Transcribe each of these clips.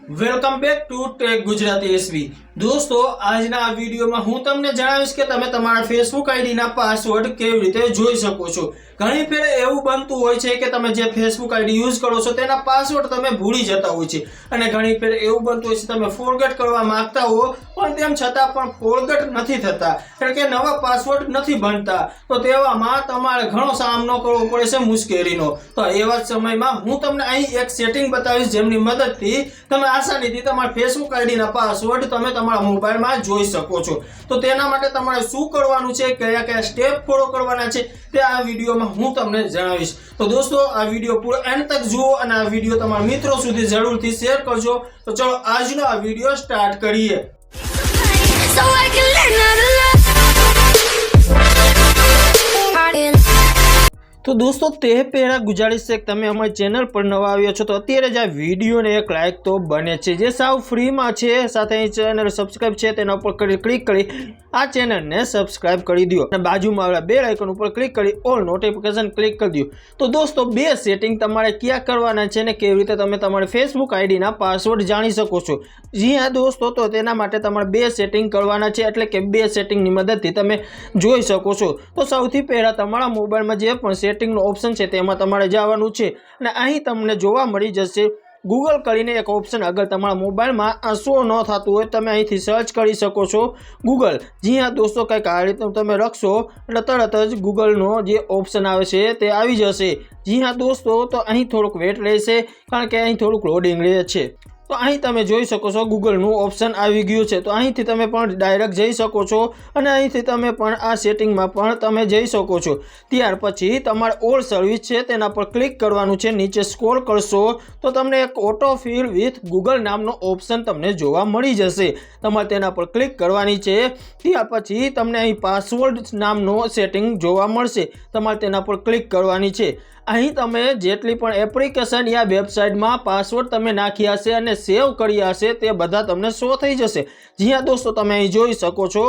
Welcome back to take Gujarati SV. દોસ્તો આજના આ વિડીયોમાં હું તમને જણાવીશ કે તમે તમારા ફેસબુક આઈડીના પાસવર્ડ કેવી રીતે જોઈ શકો છો। ઘણી ફેર એવું બનતું હોય છે કે તમે જે ફેસબુક આઈડી યુઝ કરો છો તેના પાસવર્ડ તમે ભૂલી જતા હોય છે અને ઘણી ફેર એવું બનતું હોય છે તમે ફોરગેટ કરવા માંગતા હો પણ તેમ છતાં પણ ફોરગેટ નથી થતા એટલે કે નવા પાસવર્ડ નથી બનતા। તો તેવામાં તમારે ઘણો સામનો કરવો પડે છે મુશ્કેલીનો। તો એવા સમયમાં હું તમને અહીં એક સેટિંગ બતાવીશ જેમની મદદથી તમે આસાનીથી તમારા ફેસબુક આઈડીના પાસવર્ડ તમે તમારા મોબાઈલમાં જોઈ શકો છો। તો તેના માટે તમારે શું કરવાનું છે, કયા કયા સ્ટેપ ફોલો કરવાના છે તે આ વિડીયોમાં હું તમને જણાવીશ। તો દોસ્તો આ વિડીયો પૂરો એન્ડ તક જુઓ અને આ વિડીયો તમારા મિત્રો સુધી જરૂરથી શેર કરજો। તો ચલો આજનો આ વિડીયો સ્ટાર્ટ કરીએ। So I can learn how to love. તો દોસ્તો તે પહેલા ગુજારિશ છે કે તમે અમારી ચેનલ પર નવા આવ્યા છો તો અત્યારે જ આ વિડીયોને એક લાઈક તો બને છે જે સાવ ફ્રીમાં છે। સાથે અહીં ચેનલ સબસ્ક્રાઇબ છે તેના ઉપર ક્લિક કરી આ ચેનલને સબસ્ક્રાઇબ કરી દો અને બાજુમાં આવેલા બેલ આઇકન ઉપર ક્લિક કરી ઓલ નોટિફિકેશન ક્લિક કરી દો। તો દોસ્તો બે સેટિંગ તમારે ક્યાં કરવાના છે ને કેવી રીતે તમે તમારા ફેસબુક આઈડીના પાસવર્ડ જાણી શકો છો। જી હા દોસ્તો, તો તેના માટે તમારે બે સેટિંગ કરવાના છે એટલે કે બે સેટિંગની મદદથી તમે જોઈ શકો છો। તો સૌથી પહેલાં તમારા મોબાઈલમાં જે પણ સેટિંગનો ઓપ્શન છે તેમાં તમારે જવાનું છે અને અહીં તમને જોવા મળી જશે ગૂગલ કરીને એક ઓપ્શન। અગર તમારા મોબાઈલમાં શો ન થતું હોય તમે અહીંથી સર્ચ કરી શકો છો ગૂગલ। જી હા દોસ્તો, કંઈક આ રીતે તમે લખશો એટલે તરત જ ગૂગલનો જે ઓપ્શન આવે છે તે આવી જશે। જી હા દોસ્તો, તો અહીં થોડુંક વેટ રહેશે કારણ કે અહીં થોડુંક લોડિંગ રહે છે। તો અહીં તમે જોઈ શકો છો ગૂગલનું ઓપ્શન આવી ગયું છે। તો અહીંથી તમે પણ ડાયરેક્ટ જઈ શકો છો અને અહીંથી તમે પણ આ સેટિંગમાં પણ તમે જઈ શકો છો। ત્યાર પછી તમારે ઓલ સર્વિસ છે તેના પર ક્લિક કરવાનું છે। નીચે સ્ક્રોલ કરશો તો તમને એક ઓટો ફિલ વિથ ગૂગલ નામનો ઓપ્શન તમને જોવા મળી જશે। તમારે તેના પર ક્લિક કરવાની છે। ત્યાર પછી તમને અહીં પાસવર્ડ નામનો સેટિંગ જોવા મળશે, તમારે તેના પર ક્લિક કરવાની છે। અહીં તમે જેટલી પણ એપ્લિકેશન યા વેબસાઇટમાં પાસવર્ડ તમે નાખ્યા હશે અને સેવ કર્યા હશે તે બધા તમને શો થઈ જશે। જી હા દોસ્તો, તમે અહીં જોઈ શકો છો।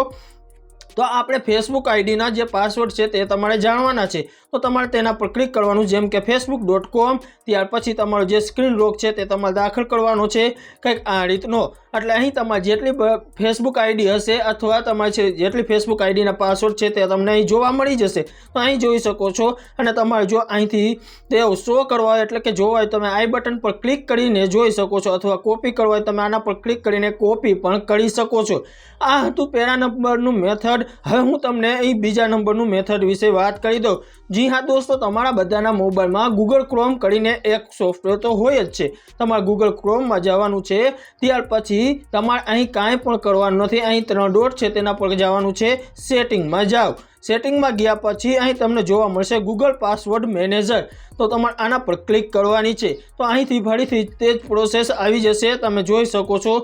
તો આપણે ફેસબુક આઈડીના જે પાસવર્ડ છે તે તમારે જાણવાના છે। તો તમારે તેના પર ક્લિક કરવાનું જેમ કે facebook.com। ત્યાર પછી તમારો જે સ્ક્રીન લોક છે તે તમારે દાખલ કરવાનો છે કંઈક આ રીતનો। એટલે અહીં તમારે જેટલી ફેસબુક આઈડી હશે અથવા તમારે જેટલી ફેસબુક આઈડીના પાસવર્ડ છે તે તમને અહીં જોવા મળી જશે। તો અહીં જોઈ શકો છો અને તમારે જો અહીંથી તે શો કરવા હોય એટલે કે જોવા હોય તમે આઈ બટન પર ક્લિક કરીને જોઈ શકો છો અથવા કોપી કરવા હોય તમે આના પર ક્લિક કરીને કોપી પણ કરી શકો છો। આ હતું પહેલા નંબરનું મેથડ। હવે હું તમને અહીં બીજા નંબરનું મેથડ વિશે વાત કરી દઉં। જી હા દોસ્તો, તમારા બધાના મોબાઈલમાં ગૂગલ ક્રોમ કરીને એક સોફ્ટવેર તો હોય જ છે। તમારે ગૂગલ ક્રોમમાં જવાનું છે। ત્યાર પછી તમારે અહીં કાંઈ પણ કરવાનું નથી, અહીં 3 ડોટ છે તેના પર જવાનું છે। સેટિંગમાં જાઓ। સેટિંગમાં ગયા પછી અહીં તમને જોવા મળશે ગૂગલ પાસવર્ડ મેનેજર। તો તમારે આના પર ક્લિક કરવાની છે। તો અહીંથી ફરીથી તે જ પ્રોસેસ આવી જશે, તમે જોઈ શકો છો।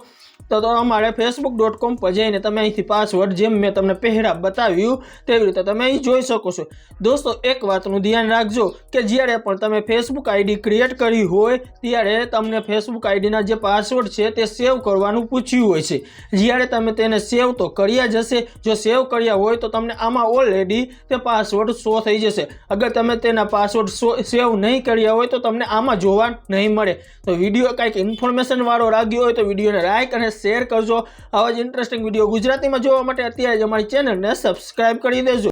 તો અમારે facebook.com પર જઈને તમે અહીંથી પાસવર્ડ જેમ મેં તમને પહેલાં બતાવ્યું તેવી રીતે તમે અહીં જોઈ શકો છો। દોસ્તો એક વાતનું ધ્યાન રાખજો કે જ્યારે પણ તમે ફેસબુક આઈડી ક્રિએટ કરી હોય ત્યારે તમને ફેસબુક આઈડીના જે પાસવર્ડ છે તે સેવ કરવાનું પૂછ્યું હોય છે। જ્યારે તમે તેને સેવ તો કર્યા જ હશે, જો સેવ કર્યા હોય તો તમને આમાં ઓલરેડી તે પાસવર્ડ શો થઈ જશે। અગર તમે તેના પાસવર્ડ સેવ નહીં કર્યા હોય તો તમને આમાં જોવા નહીં મળે। તો વિડીયો કંઈક ઇન્ફોર્મેશન વાળો લાગ્યો હોય તો વિડીયોને લાઈક અને શેર કરજો। આવા જ ઇન્ટરેસ્ટિંગ વિડીયો ગુજરાતીમાં જોવા માટે અત્યારે જ અમારી ચેનલને સબસ્ક્રાઇબ કરી દેજો।